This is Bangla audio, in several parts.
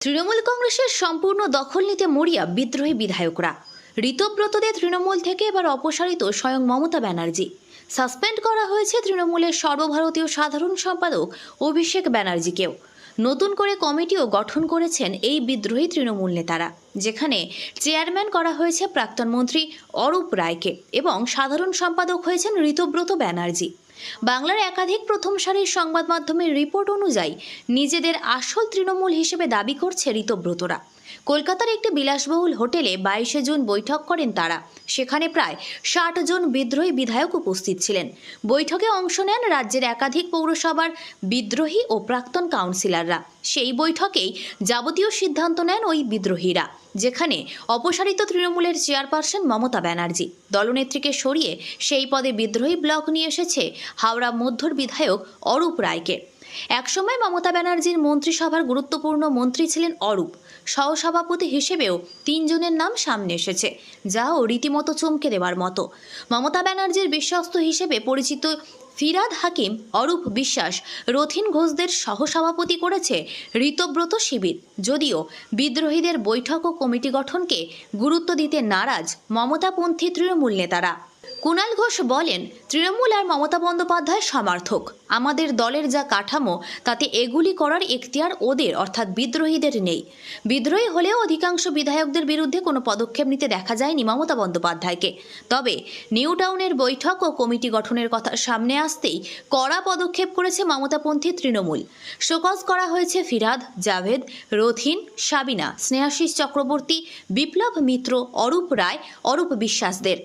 তৃণমূল কংগ্রেসের সম্পূর্ণ দখল নিতে মরিয়া বিদ্রোহী বিধায়করা। ঋতব্রতদের তৃণমূল থেকে এবার অপসারিত স্বয়ং মমতা ব্যানার্জি। সাসপেন্ড করা হয়েছে তৃণমূলের সর্বভারতীয় সাধারণ সম্পাদক অভিষেক ব্যানার্জিকেও। নতুন করে কমিটিও গঠন করেছেন এই বিদ্রোহী তৃণমূল নেতারা, যেখানে চেয়ারম্যান করা হয়েছে প্রাক্তন মন্ত্রী অরূপ রায়কে এবং সাধারণ সম্পাদক হয়েছেন ঋতব্রত ব্যানার্জি। বাংলার একাধিক প্রথম সারির সংবাদ মাধ্যমের রিপোর্ট অনুযায়ী নিজেদের আসল তৃণমূল হিসেবে দাবি করছে ঋতব্রতরা। কলকাতার একটি বিলাসবহুল হোটেলে 22 জুন বৈঠক করেন তারা। সেখানে প্রায় 60 জন বিদ্রোহী বিধায়ক উপস্থিত ছিলেন। বৈঠকে অংশ নেন রাজ্যের একাধিক পৌরসভার বিদ্রোহী ও প্রাক্তন কাউন্সিলররা। সেই বৈঠকেই যাবতীয় সিদ্ধান্ত নেন ওই বিদ্রোহীরা, যেখানে অপসারিত তৃণমূলের চেয়ারপারসন মমতা ব্যানার্জি দলনেত্রীকে সরিয়ে সেই পদে বিদ্রোহী ব্লক নিয়ে এসেছে হাওড়া মধ্যর বিধায়ক অরূপ রায়কে। একসময় মমতা ব্যানার্জির মন্ত্রিসভার গুরুত্বপূর্ণ মন্ত্রী ছিলেন অরূপ। সহসভাপতি হিসেবেও 3 জনের নাম সামনে এসেছে, যাও রীতিমতো চমকে দেওয়ার মতো। মমতা ব্যানার্জির বিশ্বস্ত হিসেবে পরিচিত ফিরহাদ হাকিম, অরূপ বিশ্বাস, রথীন ঘোষদের সহসভাপতি করেছে ঋতব্রত শিবির। যদিও বিদ্রোহীদের বৈঠক ও কমিটি গঠনকে গুরুত্ব দিতে নারাজ মমতাপন্থী তৃণমূল নেতারা। কুণাল ঘোষ বলেন, তৃণমূল আর মমতা বন্দ্যোপাধ্যায় সমর্থক। আমাদের দলের যা কাঠামো তাতে এগুলি করার এখতিয়ার ওদের অর্থাৎ বিদ্রোহীদের নেই। বিদ্রোহী হলেও অধিকাংশ বিধায়কদের বিরুদ্ধে কোনো পদক্ষেপ নিতে দেখা যায়নি মমতা বন্দ্যোপাধ্যায়কে। তবে নিউ টাউনের বৈঠক ও কমিটি গঠনের কথা সামনে আসতেই কড়া পদক্ষেপ করেছে মমতাপন্থী তৃণমূল। শোকজ করা হয়েছে ফিরহাদ, জাভেদ, রথীন, সাবিনা, স্নেহাশিস চক্রবর্তী, বিপ্লব মিত্র, অরূপ রায়, অরূপ বিশ্বাসদের।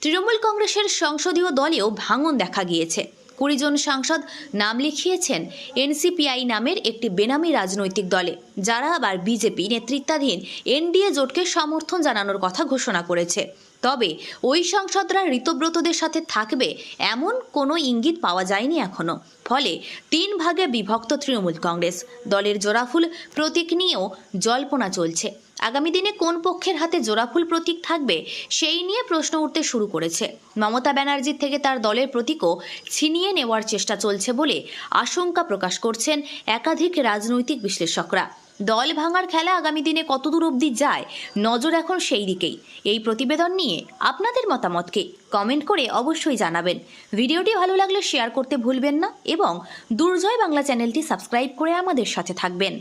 তৃণমূল কংগ্রেসের সংসদীয় দলেও ভাঙন দেখা গিয়েছে। 20 জন সাংসদ নাম লিখিয়েছেন এনসিপিআই নামের একটি বেনামি রাজনৈতিক দলে, যারা আবার বিজেপি নেতৃত্বাধীন এনডিএ জোটকে সমর্থন জানানোর কথা ঘোষণা করেছে। তবে ওই সাংসদরা ঋতব্রতদের সাথে থাকবে এমন কোনো ইঙ্গিত পাওয়া যায়নি এখনো। ফলে 3 ভাগে বিভক্ত তৃণমূল কংগ্রেস। দলের জোড়াফুল প্রতীক নিয়েও জল্পনা চলছে। আগামী দিনে কোন পক্ষের হাতে জোড়াফুল প্রতীক থাকবে সেই নিয়ে প্রশ্ন উঠতে শুরু করেছে। মমতা ব্যানার্জির থেকে তার দলের প্রতীকও ছিনিয়ে নেওয়ার চেষ্টা চলছে বলে আশঙ্কা প্রকাশ করছেন একাধিক রাজনৈতিক বিশ্লেষকরা। দল ভাঙার খেলা আগামী দিনে কতদূর অবধি যায়, নজর এখন সেই দিকেই। এই প্রতিবেদন নিয়ে আপনাদের মতামতকে কমেন্ট করে অবশ্যই জানাবেন। ভিডিওটি ভালো লাগলে শেয়ার করতে ভুলবেন না এবং দুর্জয় বাংলা চ্যানেলটি সাবস্ক্রাইব করে আমাদের সাথে থাকবেন।